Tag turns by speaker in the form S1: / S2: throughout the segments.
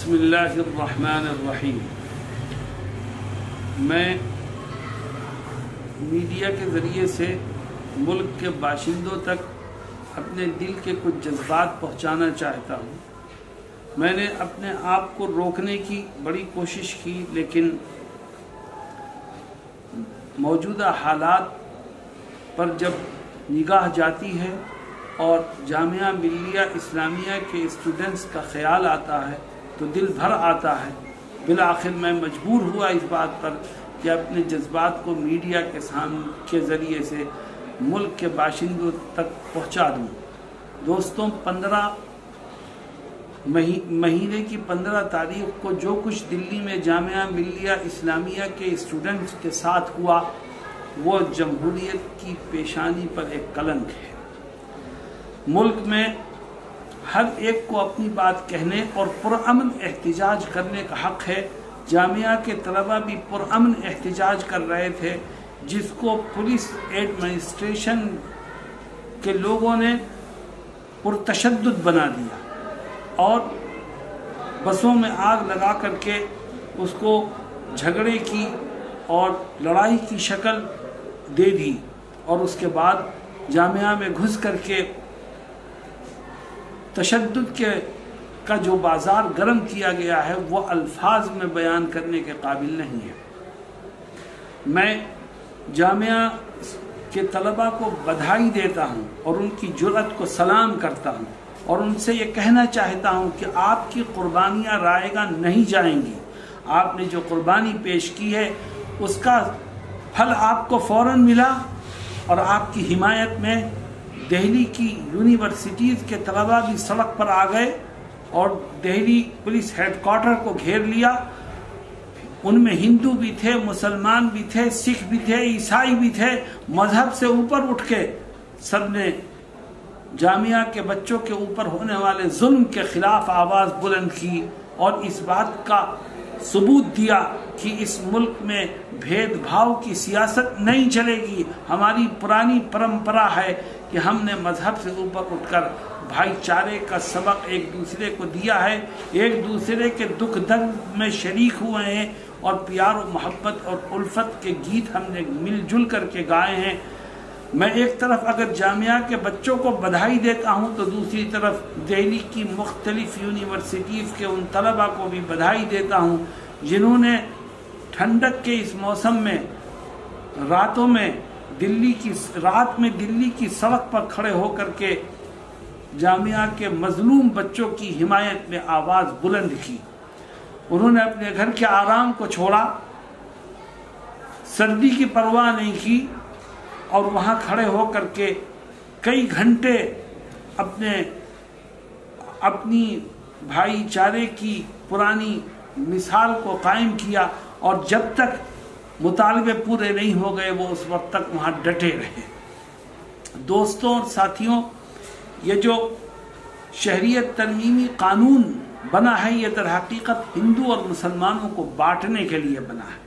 S1: بسم اللہ الرحمن الرحیم۔ میں میڈیا کے ذریعے سے ملک کے باشندوں تک اپنے دل کے کچھ جذبات پہنچانا چاہتا ہوں۔ میں نے اپنے آپ کو روکنے کی بڑی کوشش کی، لیکن موجودہ حالات پر جب نگاہ جاتی ہے اور جامعہ ملیہ اسلامیہ کے اسٹوڈنٹس کا خیال آتا ہے تو دل بھر آتا ہے۔ بالآخر میں مجبور ہوا اس بات پر کہ اپنے جذبات کو میڈیا کے ذریعے سے ملک کے باشندوں تک پہنچا دوں۔ دوستوں، 15 مہینے کی 15 تاریخ کو جو کچھ دلی میں جامعہ ملیہ اسلامیہ کے اسٹوڈنٹس کے ساتھ ہوا وہ جمہوریت کی پیشانی پر ایک کلنک ہے۔ ملک میں ہر ایک کو اپنی بات کہنے اور پرامن احتجاج کرنے کا حق ہے۔ جامعہ کے طلبہ بھی پرامن احتجاج کر رہے تھے، جس کو پولیس ایڈمنسٹریشن کے لوگوں نے پرتشدد بنا دیا اور بسوں میں آگ لگا کر کے اس کو جھگڑے کی اور لڑائی کی شکل دے دی، اور اس کے بعد جامعہ میں گھس کر کے تشدد کا جو بازار گرم کیا گیا ہے وہ الفاظ میں بیان کرنے کے قابل نہیں ہے۔ میں جامعہ کے طلبہ کو بدھائی دیتا ہوں اور ان کی جرأت کو سلام کرتا ہوں، اور ان سے یہ کہنا چاہتا ہوں کہ آپ کی قربانیاں رائے گاں نہیں جائیں گی۔ آپ نے جو قربانی پیش کی ہے اس کا پھل آپ کو فوراً ملا، اور آپ کی حمایت میں دہلی کی یونیورسٹیز کے طلبہ بھی سڑک پر آ گئے اور دہلی پولیس ہیڈ کوارٹر کو گھیر لیا۔ ان میں ہندو بھی تھے، مسلمان بھی تھے، سکھ بھی تھے، عیسائی بھی تھے۔ مذہب سے اوپر اٹھ کے سب نے جامعہ کے بچوں کے اوپر ہونے والے ظلم کے خلاف آواز بلند کی اور اس بات کا ثبوت دیا کہ اس ملک میں بھید بھاؤ کی سیاست نہیں چلے گی۔ ہماری پرانی پرمپرا ہے کہ ہم نے مذہب سے اوپر اٹھ کر بھائی چارے کا سبق ایک دوسرے کو دیا ہے، ایک دوسرے کے دکھ درد میں شریک ہوئے ہیں، اور پیار و محبت اور الفت کے گیت ہم نے مل جل کر کے گائے ہیں۔ میں ایک طرف اگر جامعہ کے بچوں کو بدھائی دیتا ہوں تو دوسری طرف دہلی کی مختلف یونیورسٹیز کے ان طلبہ کو بھی بدھائی دیتا ہوں جنہوں نے ٹھنڈک کے اس موسم میں رات میں دلی کی سڑک پر کھڑے ہو کر کے جامعہ کے مظلوم بچوں کی حمایت میں آواز بلند کی۔ انہوں نے اپنے گھر کے آرام کو چھوڑا، سردی کی پرواہ نہیں کی، اور وہاں کھڑے ہو کر کے کئی گھنٹے اپنی بھائی چارے کی پرانی مثال کو قائم کیا، اور جب تک مطالبے پورے نہیں ہو گئے وہ اس وقت تک وہاں ڈٹے رہے۔ دوستوں اور ساتھیوں، یہ جو شہریت ترمیمی قانون بنا ہے یہ در حقیقت ہندو اور مسلمانوں کو بانٹنے کے لیے بنا ہے،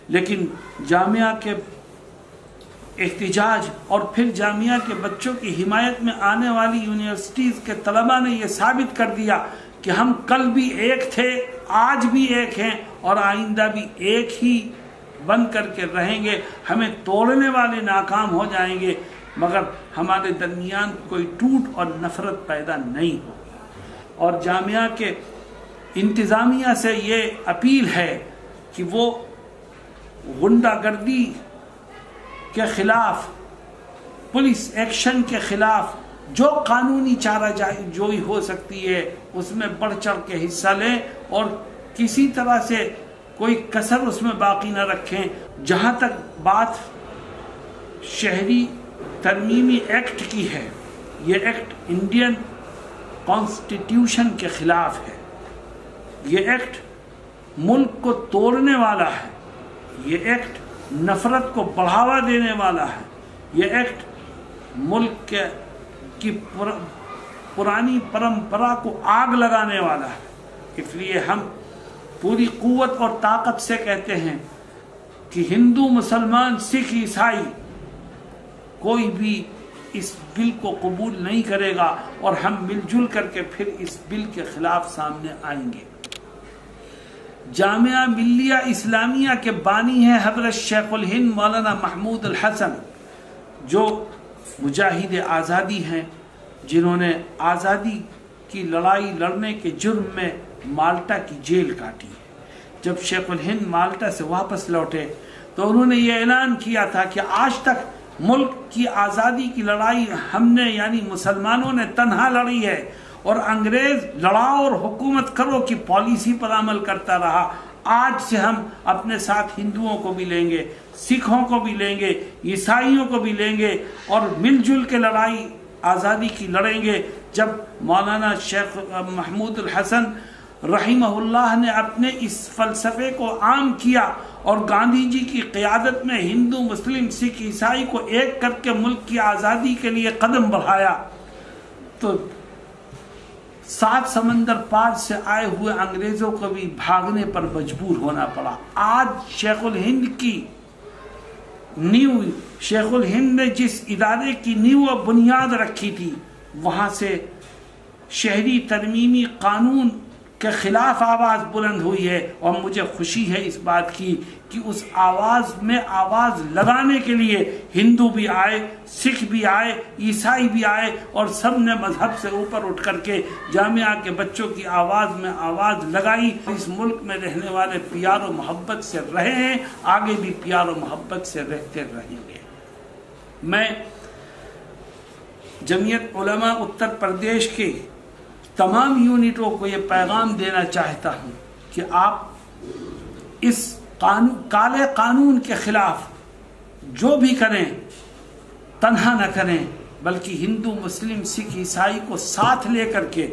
S1: لیکن جامعہ کے احتجاج اور پھر جامعہ کے بچوں کی حمایت میں آنے والی یونیورسٹیز کے طلبہ نے یہ ثابت کر دیا کہ ہم کل بھی ایک تھے، آج بھی ایک ہیں، اور آئندہ بھی ایک ہی بن کر کے رہیں گے۔ ہمیں توڑنے والے ناکام ہو جائیں گے، مگر ہمارے درمیان کوئی ٹوٹ اور نفرت پیدا نہیں ہوگی۔ اور جامعہ کے انتظامیہ سے یہ اپیل ہے کہ وہ غنڈہ گردی کے خلاف، پولیس ایکشن کے خلاف جو قانونی چارہ جوئی ہو سکتی ہے اس میں بڑھ چڑھ کے حصہ لیں، اور کسی طرح سے کوئی کسر اس میں باقی نہ رکھیں۔ جہاں تک بات شہری ترمیمی ایکٹ کی ہے، یہ ایکٹ انڈین کانسٹیٹیوشن کے خلاف ہے، یہ ایکٹ ملک کو توڑنے والا ہے، یہ ایکٹ نفرت کو بڑھاوا دینے والا ہے، یہ ایکٹ ملک کی پرانی پرمپرا کو آگ لگانے والا ہے۔ اس لیے ہم پوری قوت اور طاقت سے کہتے ہیں کہ ہندو، مسلمان، سکھ، عیسائی کوئی بھی اس بل کو قبول نہیں کرے گا، اور ہم مل جل کر کے پھر اس بل کے خلاف سامنے آئیں گے۔ جامعہ ملیہ اسلامیہ کے بانی ہیں حضرت شیخ الہند مولانا محمود الحسن، جو مجاہد آزادی ہیں، جنہوں نے آزادی کی لڑائی لڑنے کے جرم میں مالٹا کی جیل کاٹی ہے۔ جب شیخ الہند مالٹا سے واپس لوٹے تو انہوں نے یہ اعلان کیا تھا کہ آج تک ملک کی آزادی کی لڑائی ہم نے یعنی مسلمانوں نے تنہا لڑی ہے، اور انگریز لڑاؤ اور حکومت کرو کی پالیسی پر عمل کرتا رہا۔ آج سے ہم اپنے ساتھ ہندوؤں کو بھی لیں گے، سکھوں کو بھی لیں گے، عیسائیوں کو بھی لیں گے، اور مل جل کے لڑائی آزادی کی لڑیں گے۔ جب مولانا شیخ محمود الحسن رحمہ اللہ نے اپنے اس فلسفے کو عام کیا اور گاندھی جی کی قیادت میں ہندو، مسلم، سکھ، عیسائی کو ایک کر کے ملک کی آزادی کے لیے قدم بڑھایا، تو 7 سمندر پار سے آئے ہوئے انگریزوں کو بھی بھاگنے پر مجبور ہونا پڑا۔ آج شیخ الہند کی نیو، شیخ الہند نے جس ادارے کی نیو و بنیاد رکھی تھی، وہاں سے شہری ترمیمی قانون کے خلاف آواز بلند ہوئی ہے، اور مجھے خوشی ہے اس بات کی کہ اس آواز میں آواز لگانے کے لیے ہندو بھی آئے، سکھ بھی آئے، عیسائی بھی آئے، اور سب نے مذہب سے اوپر اٹھ کر کے جامعہ کے بچوں کی آواز میں آواز لگائی۔ اس ملک میں رہنے والے پیار و محبت سے رہے ہیں، آگے بھی پیار و محبت سے رہتے رہیں گے۔ میں جمعیت علماء اتر پردیش کے تمام یونٹوں کو یہ پیغام دینا چاہتا ہوں کہ آپ اس کالے قانون کے خلاف جو بھی کریں تنہا نہ کریں، بلکہ ہندو، مسلم، سکھ، عیسائی کو ساتھ لے کر کے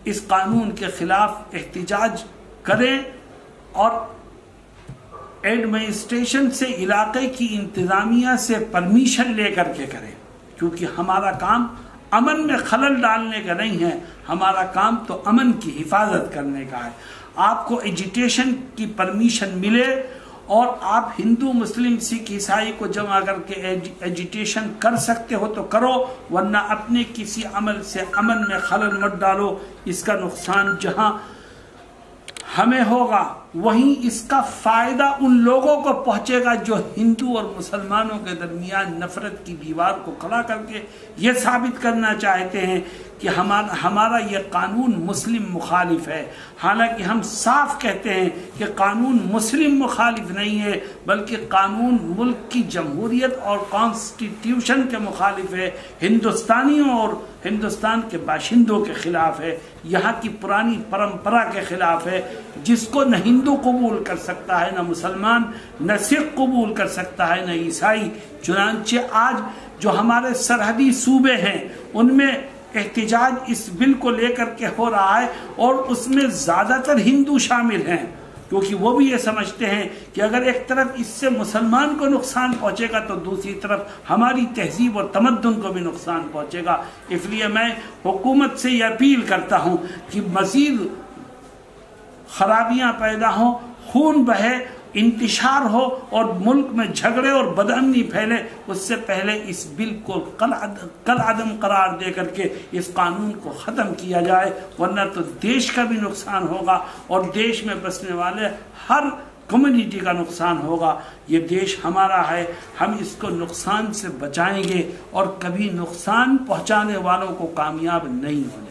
S1: اس قانون کے خلاف احتجاج کریں، اور ایڈمنسٹریشن سے، علاقے کی انتظامیہ سے پرمیشن لے کر کے کریں، کیونکہ ہمارا کام امن میں خلل ڈالنے کا نہیں ہے، ہمارا کام تو امن کی حفاظت کرنے کا ہے۔ آپ کو ایجیٹیشن کی پرمیشن ملے اور آپ ہندو، مسلم، سکھ، عیسائی کو جمع کر کے ایجیٹیشن کر سکتے ہو تو کرو، ورنہ اپنے کسی عمل سے امن میں خلل مت ڈالو۔ اس کا نقصان جہاں ہمیں ہوگا وہیں اس کا فائدہ ان لوگوں کو پہنچے گا جو ہندو اور مسلمانوں کے درمیان نفرت کی دیوار کو کھڑا کر کے یہ ثابت کرنا چاہتے ہیں کہ ہمارا یہ قانون مسلم مخالف ہے، حالانکہ ہم صاف کہتے ہیں کہ قانون مسلم مخالف نہیں ہے، بلکہ قانون ملک کی جمہوریت اور کانسٹیٹیوشن کے مخالف ہے، ہندوستانیوں اور ہندوستان کے باشندوں کے خلاف ہے، یہاں کی پرانی پرمپرا کے خلاف ہے، جس کو نہ ہندو قبول کر سکتا ہے، نہ مسلمان، نہ سکھ قبول کر سکتا ہے، نہ عیسائی۔ چنانچہ آج جو ہمارے سرحدی صوبے ہیں ان میں احتجاج اس بل کو لے کر کے ہو رہا ہے، اور اس میں زیادہ تر ہندو شامل ہیں، کیونکہ وہ بھی یہ سمجھتے ہیں کہ اگر ایک طرف اس سے مسلمان کو نقصان پہنچے گا تو دوسری طرف ہماری تہذیب اور تمدن کو بھی نقصان پہنچے گا۔ اس لیے میں حکومت سے یہ اپیل کرتا ہوں کہ مزید خرابیاں پیدا ہوں، خون بہے، انتشار ہو اور ملک میں جھگڑے اور بدامنی پھیلے، اس سے پہلے اس بل کو کل عدم قرار دے کر کے اس قانون کو ختم کیا جائے، ورنہ تو دیش کا بھی نقصان ہوگا اور دیش میں بسنے والے ہر کمیونٹی کا نقصان ہوگا۔ یہ دیش ہمارا ہے، ہم اس کو نقصان سے بچائیں گے اور کبھی نقصان پہنچانے والوں کو کامیاب نہیں ہونے